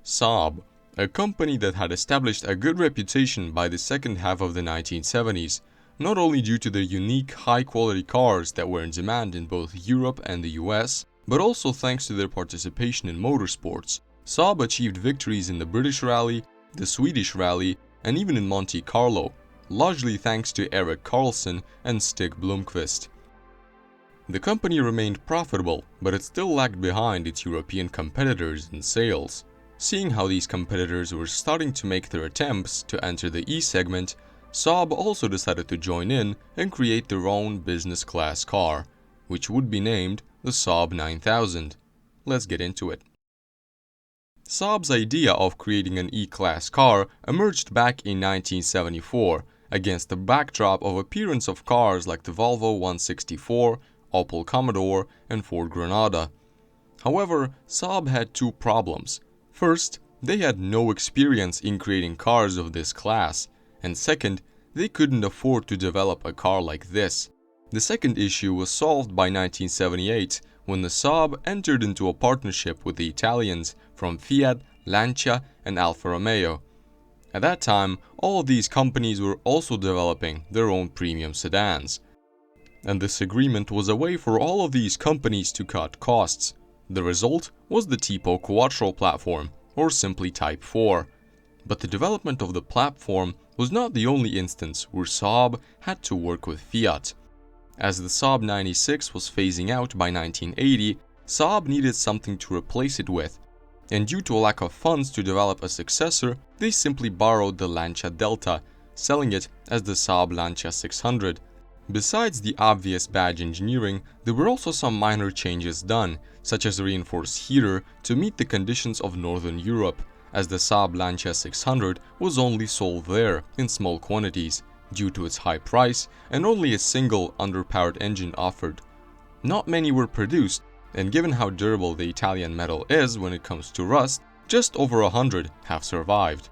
Saab, a company that had established a good reputation by the second half of the 1970s, not only due to their unique high-quality cars that were in demand in both Europe and the US, but also thanks to their participation in motorsports. Saab achieved victories in the British Rally, the Swedish Rally, and even in Monte Carlo, largely thanks to Erik Carlsson and Stig Blomqvist. The company remained profitable, but it still lagged behind its European competitors in sales. Seeing how these competitors were starting to make their attempts to enter the E segment, Saab also decided to join in and create their own business class car, which would be named the Saab 9000. Let's get into it. Saab's idea of creating an E-class car emerged back in 1974 against the backdrop of appearance of cars like the Volvo 164, Opel Commodore, and Ford Granada. However, Saab had two problems. First, they had no experience in creating cars of this class, and second, they couldn't afford to develop a car like this. The second issue was solved by 1978 when the Saab entered into a partnership with the Italians from Fiat, Lancia, and Alfa Romeo. At that time, all of these companies were also developing their own premium sedans. And this agreement was a way for all of these companies to cut costs. The result was the Tipo Quattro platform, or simply Type 4. But the development of the platform was not the only instance where Saab had to work with Fiat. As the Saab 96 was phasing out by 1980, Saab needed something to replace it with, and due to a lack of funds to develop a successor, they simply borrowed the Lancia Delta, selling it as the Saab Lancia 600. Besides the obvious badge engineering, there were also some minor changes done, such as a reinforced heater to meet the conditions of Northern Europe, as the Saab Lancia 600 was only sold there in small quantities, due to its high price and only a single underpowered engine offered. Not many were produced, and given how durable the Italian metal is when it comes to rust, just over 100 have survived.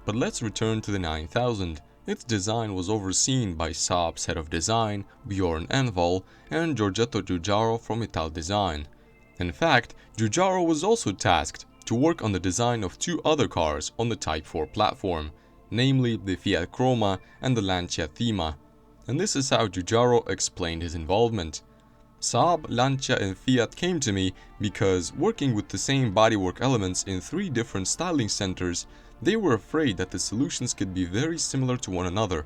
But let's return to the 9000. Its design was overseen by Saab's head of design, Bjorn Envall, and Giorgetto Giugiaro from Ital Design. In fact, Giugiaro was also tasked to work on the design of two other cars on the Type 4 platform, namely the Fiat Croma and the Lancia Thema. And this is how Giugiaro explained his involvement. Saab, Lancia and Fiat came to me because, working with the same bodywork elements in three different styling centers, they were afraid that the solutions could be very similar to one another.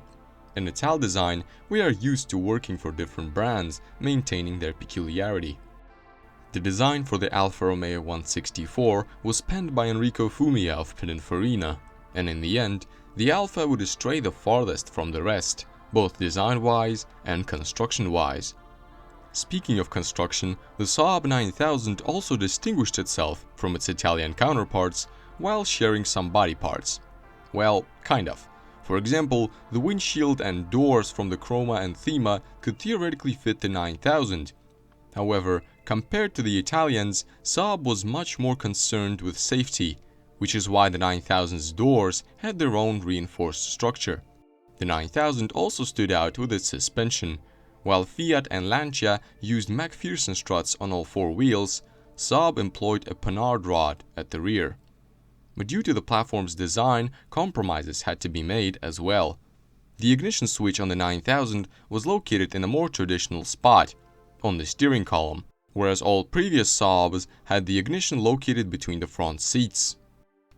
In Ital Design, we are used to working for different brands, maintaining their peculiarity. The design for the Alfa Romeo 164 was penned by Enrico Fumia of Pininfarina, and in the end, the Alfa would stray the farthest from the rest, both design-wise and construction-wise. Speaking of construction, the Saab 9000 also distinguished itself from its Italian counterparts while sharing some body parts. Well, kind of. For example, the windshield and doors from the Croma and Thema could theoretically fit the 9000. However, compared to the Italians, Saab was much more concerned with safety, which is why the 9000's doors had their own reinforced structure. The 9000 also stood out with its suspension. While Fiat and Lancia used McPherson struts on all four wheels, Saab employed a Panhard rod at the rear. But due to the platform's design, compromises had to be made as well. The ignition switch on the 9000 was located in a more traditional spot, on the steering column, whereas all previous Saabs had the ignition located between the front seats.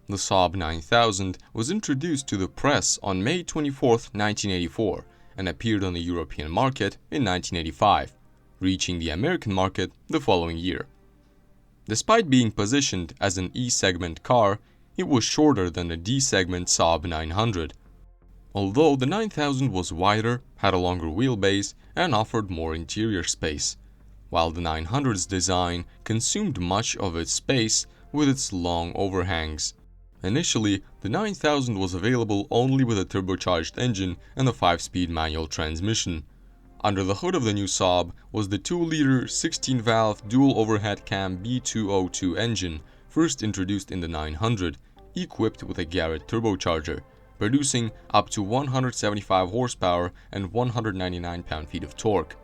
The Saab 9000 was introduced to the press on May 24, 1984, and appeared on the European market in 1985, reaching the American market the following year. Despite being positioned as an E-segment car, it was shorter than the D-segment Saab 900. Although the 9000 was wider, had a longer wheelbase, and offered more interior space, while the 900's design consumed much of its space with its long overhangs. Initially, the 9000 was available only with a turbocharged engine and a 5-speed manual transmission. Under the hood of the new Saab was the 2-liter 16-valve dual overhead cam B202 engine, first introduced in the 900, equipped with a Garrett turbocharger, producing up to 175 horsepower and 199 pound-feet of torque.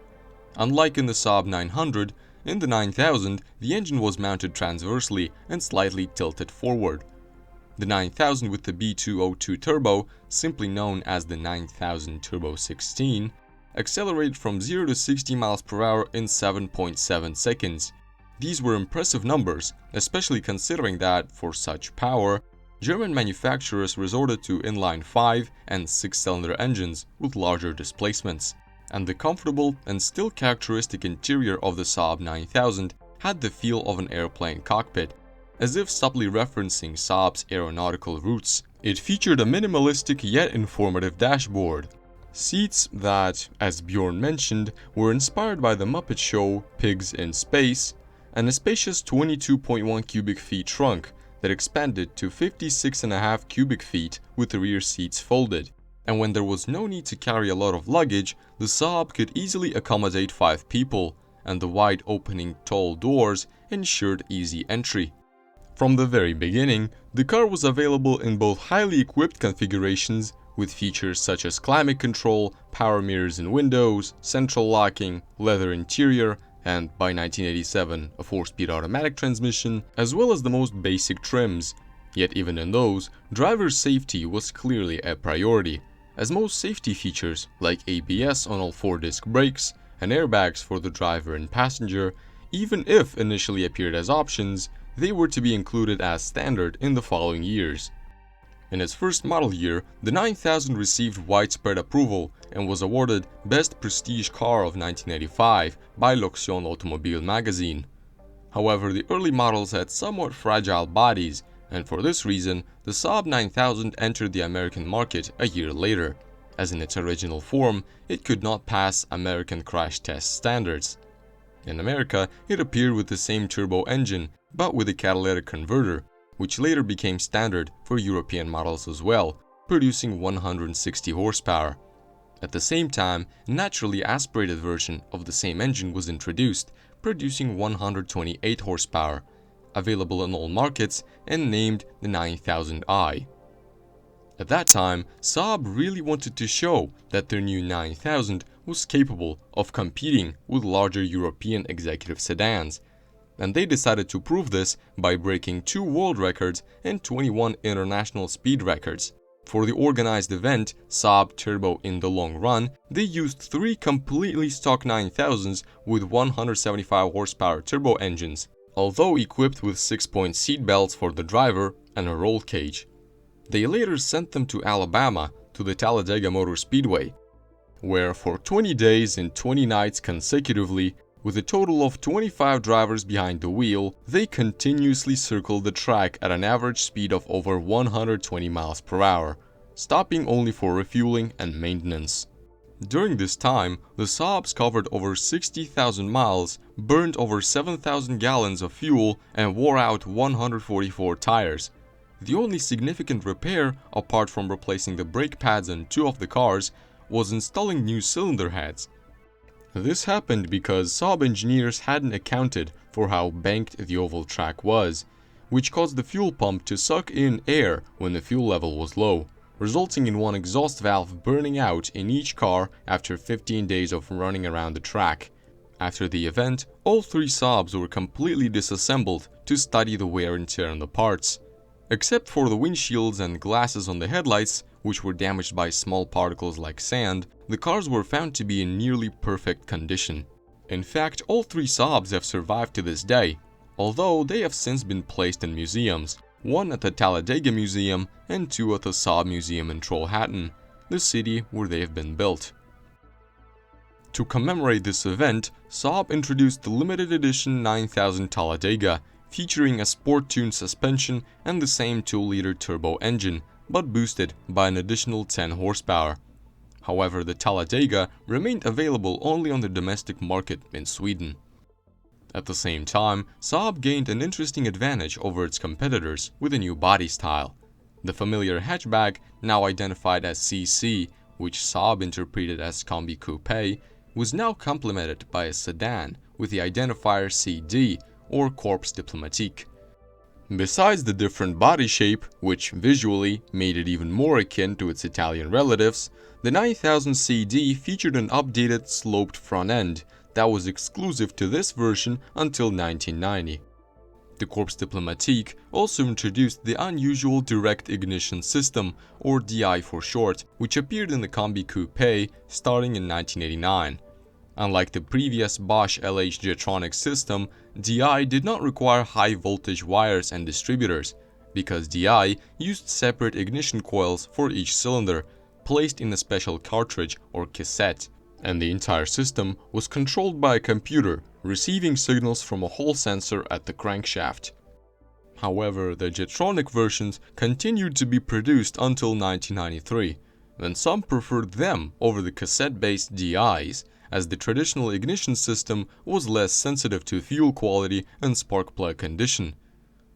Unlike in the Saab 900, In the 9000, the engine was mounted transversely and slightly tilted forward. The 9000 with the B202 turbo, simply known as the 9000 Turbo 16, accelerated from 0 to 60 miles per hour in 7.7 seconds. These were impressive numbers, especially considering that, for such power, German manufacturers resorted to inline 5 and 6-cylinder engines with larger displacements, and the comfortable and still characteristic interior of the Saab 9000 had the feel of an airplane cockpit, as if subtly referencing Saab's aeronautical roots. It featured a minimalistic yet informative dashboard, seats that, as Bjorn mentioned, were inspired by the Muppet Show Pigs in Space, and a spacious 22.1 cubic feet trunk that expanded to 56.5 cubic feet with the rear seats folded. And when there was no need to carry a lot of luggage, the Saab could easily accommodate 5 people, and the wide opening tall doors ensured easy entry. From the very beginning, the car was available in both highly equipped configurations with features such as climate control, power mirrors and windows, central locking, leather interior, and by 1987 a 4-speed automatic transmission, as well as the most basic trims. Yet even in those, driver safety was clearly a priority, as most safety features like ABS on all 4-disc brakes and airbags for the driver and passenger, even if initially appeared as options, they were to be included as standard in the following years. In its first model year, the 9000 received widespread approval and was awarded Best Prestige Car of 1985 by L'Action Automobile magazine. However, the early models had somewhat fragile bodies, and for this reason, the Saab 9000 entered the American market a year later, as in its original form, it could not pass American crash test standards. In America, it appeared with the same turbo engine, but with a catalytic converter, which later became standard for European models as well, producing 160 horsepower. At the same time, a naturally aspirated version of the same engine was introduced, producing 128 horsepower, available in all markets and named the 9000i. At that time, Saab really wanted to show that their new 9000 was capable of competing with larger European executive sedans, and they decided to prove this by breaking 2 world records and 21 international speed records. For the organized event, Saab Turbo in the Long Run, they used 3 completely stock 9000s with 175 horsepower turbo engines, although equipped with 6-point seat belts for the driver and a roll cage. They later sent them to Alabama to the Talladega Motor Speedway, where for 20 days and 20 nights consecutively, with a total of 25 drivers behind the wheel, they continuously circled the track at an average speed of over 120 miles per hour, stopping only for refueling and maintenance. During this time, the Saabs covered over 60,000 miles, burned over 7,000 gallons of fuel, and wore out 144 tires. The only significant repair, apart from replacing the brake pads on 2 of the cars, was installing new cylinder heads. This happened because Saab engineers hadn't accounted for how banked the oval track was, which caused the fuel pump to suck in air when the fuel level was low, resulting in one exhaust valve burning out in each car after 15 days of running around the track. After the event, all 3 Saabs were completely disassembled to study the wear and tear on the parts. Except for the windshields and glasses on the headlights, which were damaged by small particles like sand, the cars were found to be in nearly perfect condition. In fact, all 3 Saabs have survived to this day, although they have since been placed in museums, one at the Talladega Museum and 2 at the Saab Museum in Trollhättan, the city where they have been built. To commemorate this event, Saab introduced the limited edition 9000 Talladega, featuring a sport-tuned suspension and the same 2-liter turbo engine, but boosted by an additional 10 horsepower. However, the Talladega remained available only on the domestic market in Sweden. At the same time, Saab gained an interesting advantage over its competitors with a new body style. The familiar hatchback, now identified as CC, which Saab interpreted as Combi Coupe, was now complemented by a sedan with the identifier CD, or Corps Diplomatique. Besides the different body shape, which visually made it even more akin to its Italian relatives, the 9000 CD featured an updated sloped front end that was exclusive to this version until 1990. The Corse Diplomatique also introduced the unusual direct ignition system, or DI for short, which appeared in the Combi Coupe starting in 1989. Unlike the previous Bosch LH Jetronic system, DI did not require high voltage wires and distributors, because DI used separate ignition coils for each cylinder, placed in a special cartridge or cassette, and the entire system was controlled by a computer, receiving signals from a Hall sensor at the crankshaft. However, the Jetronic versions continued to be produced until 1993, when some preferred them over the cassette-based DIs, as the traditional ignition system was less sensitive to fuel quality and spark plug condition.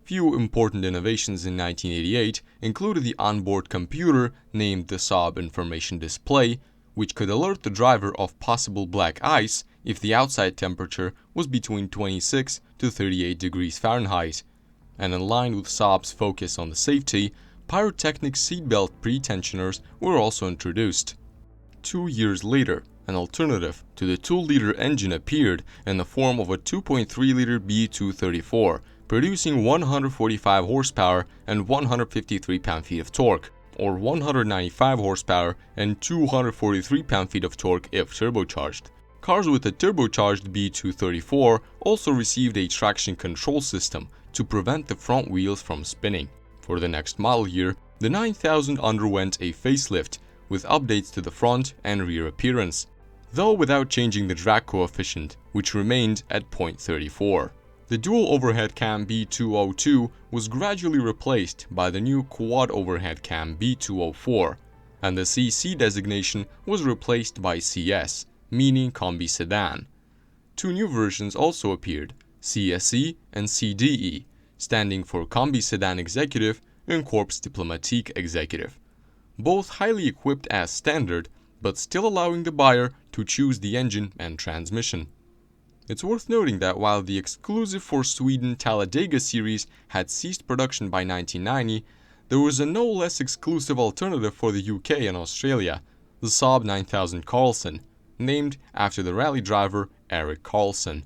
Few important innovations in 1988 included the onboard computer named the Saab Information Display, which could alert the driver of possible black ice if the outside temperature was between 26 to 38 degrees Fahrenheit. And in line with Saab's focus on the safety, pyrotechnic seatbelt pre-tensioners were also introduced. 2 years later, an alternative to the 2-liter engine appeared in the form of a 2.3-liter B234, producing 145 horsepower and 153 pound-feet of torque, or 195 horsepower and 243 pound-feet of torque if turbocharged. Cars with a turbocharged B234 also received a traction control system to prevent the front wheels from spinning. For the next model year, the 9000 underwent a facelift with updates to the front and rear appearance, though without changing the drag coefficient, which remained at 0.34. The dual overhead cam B202 was gradually replaced by the new quad overhead cam B204, and the CC designation was replaced by CS, meaning Combi Sedan. 2 new versions also appeared, CSE and CDE, standing for Combi Sedan Executive and Corse Diplomatique Executive. Both highly equipped as standard, but still allowing the buyer to choose the engine and transmission. It's worth noting that while the exclusive for Sweden Talladega series had ceased production by 1990, there was a no less exclusive alternative for the UK and Australia, the Saab 9000 Carlsson, named after the rally driver Erik Carlsson.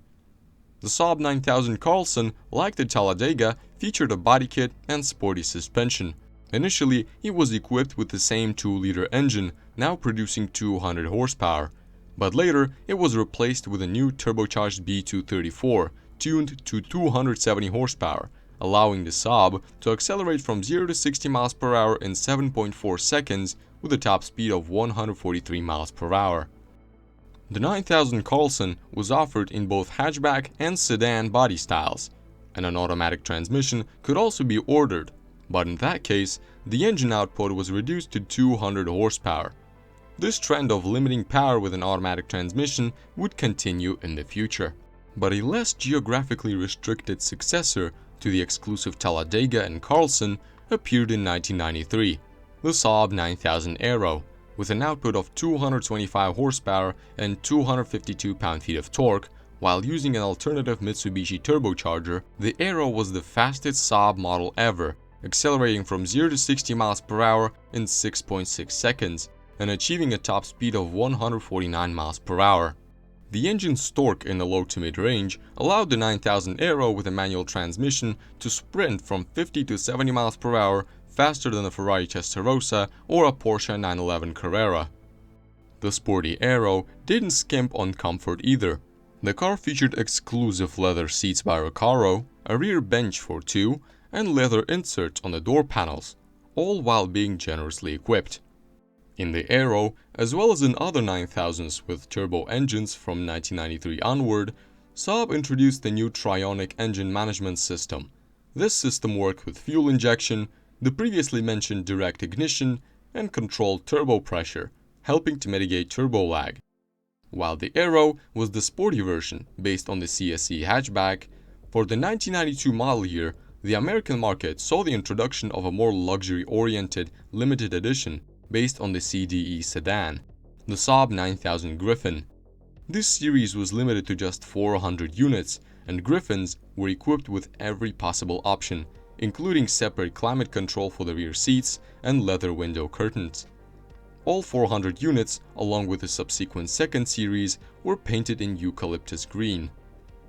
The Saab 9000 Carlsson, like the Talladega, featured a body kit and sporty suspension. Initially, it was equipped with the same 2-liter engine, now producing 200 horsepower. But later, it was replaced with a new turbocharged B234, tuned to 270 horsepower, allowing the Saab to accelerate from 0 to 60 miles per hour in 7.4 seconds with a top speed of 143 miles per hour. The 9000 Carlsson was offered in both hatchback and sedan body styles, and an automatic transmission could also be ordered, but in that case, the engine output was reduced to 200 horsepower. This trend of limiting power with an automatic transmission would continue in the future. But a less geographically restricted successor to the exclusive Talladega and Carlsson appeared in 1993, the Saab 9000 Aero, with an output of 225 horsepower and 252 pound-feet of torque. While using an alternative Mitsubishi turbocharger, the Aero was the fastest Saab model ever, accelerating from 0 to 60 miles per hour in 6.6 seconds and achieving a top speed of 149 miles per hour. The engine's torque in the low to mid-range allowed the 9000 Aero with a manual transmission to sprint from 50 to 70 miles per hour faster than a Ferrari Testarossa or a Porsche 911 Carrera. The sporty Aero didn't skimp on comfort either. The car featured exclusive leather seats by Recaro, a rear bench for 2, and leather inserts on the door panels, all while being generously equipped. In the Aero, as well as in other 9000s with turbo engines from 1993 onward, Saab introduced the new Trionic engine management system. This system worked with fuel injection, the previously mentioned direct ignition, and controlled turbo pressure, helping to mitigate turbo lag. While the Aero was the sporty version based on the CSE hatchback, for the 1992 model year, the American market saw the introduction of a more luxury-oriented limited edition based on the CDE sedan, the Saab 9000 Griffin. This series was limited to just 400 units, and Griffins were equipped with every possible option, including separate climate control for the rear seats and leather window curtains. All 400 units, along with the subsequent second series, were painted in eucalyptus green.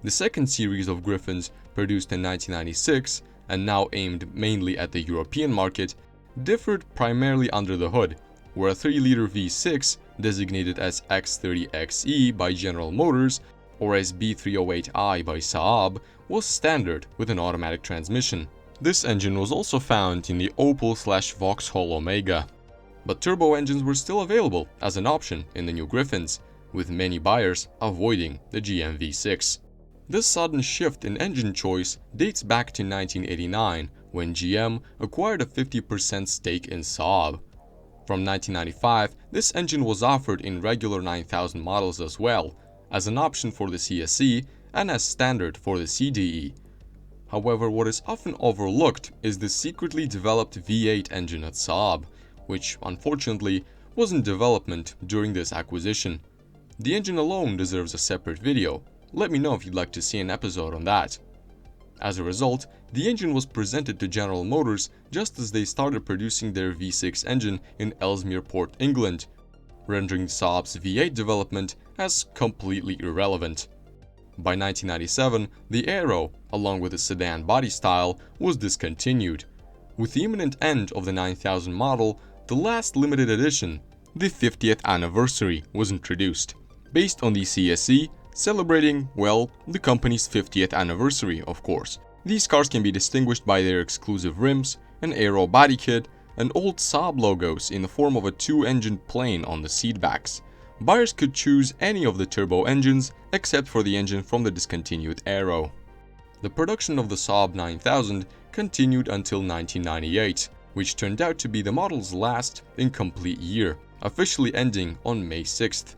The second series of Griffons, produced in 1996 and now aimed mainly at the European market, differed primarily under the hood, where a 3-liter V6, designated as X30XE by General Motors or as B308i by Saab, was standard with an automatic transmission. This engine was also found in the Opel/Vauxhall Omega. But turbo engines were still available as an option in the new Griffons, with many buyers avoiding the GM V6. This sudden shift in engine choice dates back to 1989, when GM acquired a 50% stake in Saab. From 1995, this engine was offered in regular 9000 models as well, as an option for the CSE and as standard for the CDE. However, what is often overlooked is the secretly developed V8 engine at Saab, which unfortunately was in development during this acquisition. The engine alone deserves a separate video. Let me know if you'd like to see an episode on that. As a result, the engine was presented to General Motors just as they started producing their V6 engine in Ellesmere Port, England, rendering Saab's V8 development as completely irrelevant. By 1997, the Aero, along with the sedan body style, was discontinued. With the imminent end of the 9000 model, the last limited edition, the 50th anniversary, was introduced, based on the CSE, celebrating, well, the company's 50th anniversary, of course. These cars can be distinguished by their exclusive rims, an Aero body kit, and old Saab logos in the form of a 2-engine plane on the seatbacks. Buyers could choose any of the turbo engines except for the engine from the discontinued Aero. The production of the Saab 9000 continued until 1998, which turned out to be the model's last incomplete year, officially ending on May 6th.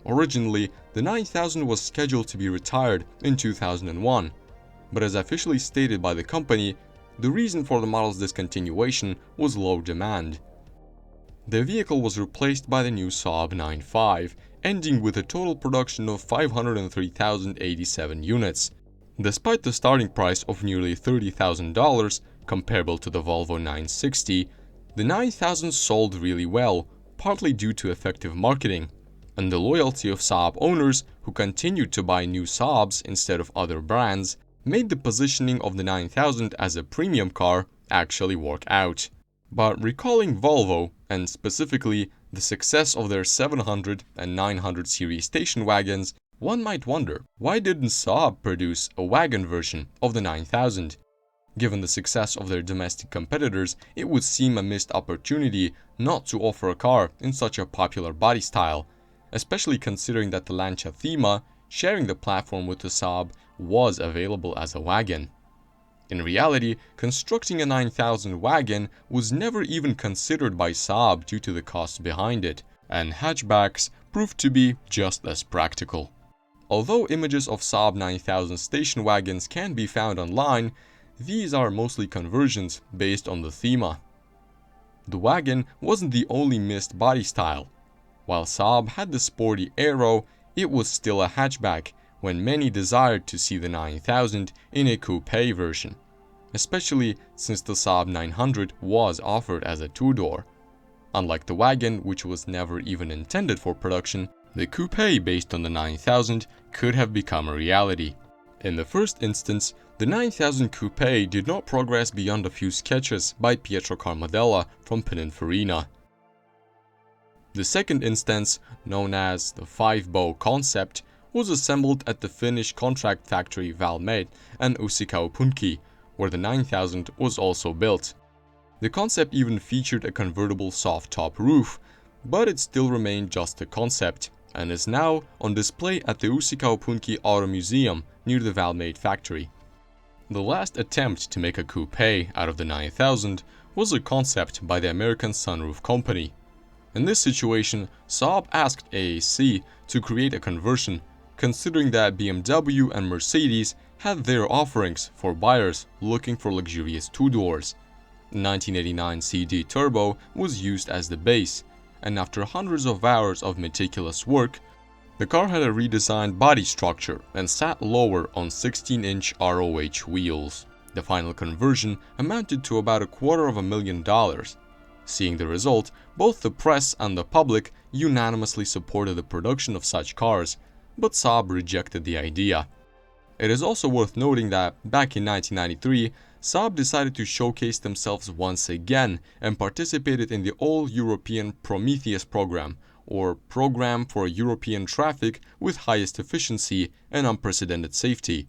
Originally, the 9000 was scheduled to be retired in 2001, but as officially stated by the company, the reason for the model's discontinuation was low demand. The vehicle was replaced by the new Saab 95, ending with a total production of 503,087 units. Despite the starting price of nearly $30,000, comparable to the Volvo 960, the 9000 sold really well, partly due to effective marketing, and the loyalty of Saab owners who continued to buy new Saabs instead of other brands made the positioning of the 9000 as a premium car actually work out. But recalling Volvo, and specifically the success of their 700 and 900 series station wagons, one might wonder, why didn't Saab produce a wagon version of the 9000? Given the success of their domestic competitors, it would seem a missed opportunity not to offer a car in such a popular body style, especially considering that the Lancia Thema, sharing the platform with the Saab, was available as a wagon. In reality, constructing a 9000 wagon was never even considered by Saab due to the costs behind it, and hatchbacks proved to be just as practical. Although images of Saab 9000 station wagons can be found online, these are mostly conversions based on the Thema. The wagon wasn't the only missed body style. While Saab had the sporty Aero, it was still a hatchback, when many desired to see the 9000 in a coupe version, especially since the Saab 900 was offered as a 2-door. Unlike the wagon, which was never even intended for production, the coupe based on the 9000 could have become a reality. In the first instance, the 9000 coupe did not progress beyond a few sketches by Pietro Carmodella from Pininfarina. The second instance, known as the 5-bow concept, was assembled at the Finnish contract factory Valmet and Uusikaupunki, where the 9000 was also built. The concept even featured a convertible soft-top roof, but it still remained just a concept, and is now on display at the Uusikaupunki Auto Museum near the Valmet factory. The last attempt to make a coupe out of the 9000 was a concept by the American Sunroof Company. In this situation, Saab asked AAC to create a conversion, considering that BMW and Mercedes had their offerings for buyers looking for luxurious 2-doors. The 1989 CD Turbo was used as the base, and after hundreds of hours of meticulous work, the car had a redesigned body structure and sat lower on 16-inch ROH wheels. The final conversion amounted to about $250,000. Seeing the result, both the press and the public unanimously supported the production of such cars, but Saab rejected the idea. It is also worth noting that, back in 1993, Saab decided to showcase themselves once again and participated in the all-European Prometheus program, or Program for European Traffic with Highest Efficiency and Unprecedented Safety.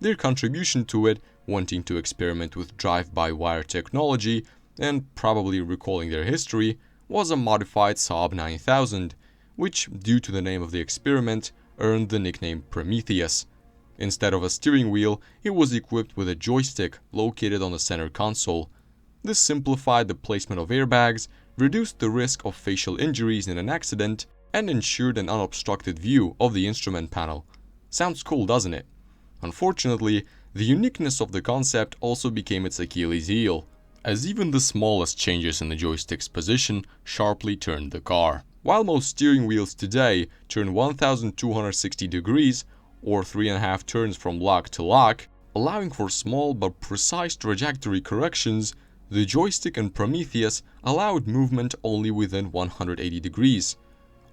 Their contribution to it, wanting to experiment with drive-by-wire technology and probably recalling their history, was a modified Saab 9000, which, due to the name of the experiment, earned the nickname Prometheus. Instead of a steering wheel, it was equipped with a joystick located on the center console. This simplified the placement of airbags, reduced the risk of facial injuries in an accident, and ensured an unobstructed view of the instrument panel. Sounds cool, doesn't it? Unfortunately, the uniqueness of the concept also became its Achilles heel, as even the smallest changes in the joystick's position sharply turned the car. While most steering wheels today turn 1260 degrees, or 3.5 turns from lock to lock, allowing for small but precise trajectory corrections, the joystick in Prometheus allowed movement only within 180 degrees.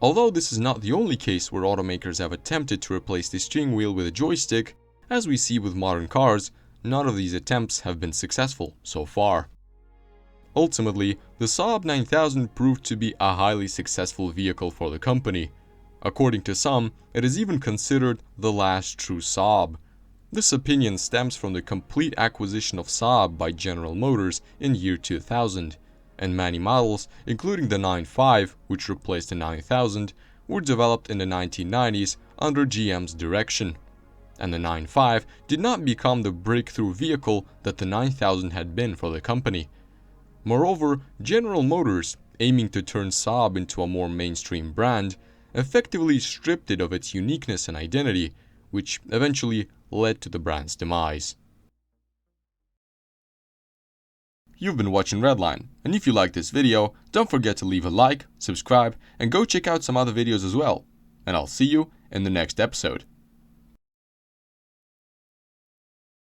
Although this is not the only case where automakers have attempted to replace the steering wheel with a joystick, as we see with modern cars, none of these attempts have been successful so far. Ultimately, the Saab 9000 proved to be a highly successful vehicle for the company. According to some, it is even considered the last true Saab. This opinion stems from the complete acquisition of Saab by General Motors in year 2000, and many models, including the 95, which replaced the 9000, were developed in the 1990s under GM's direction. And the 95 did not become the breakthrough vehicle that the 9000 had been for the company. Moreover, General Motors, aiming to turn Saab into a more mainstream brand, effectively stripped it of its uniqueness and identity, which eventually led to the brand's demise. You've been watching Redline, and if you liked this video, don't forget to leave a like, subscribe, and go check out some other videos as well. And I'll see you in the next episode.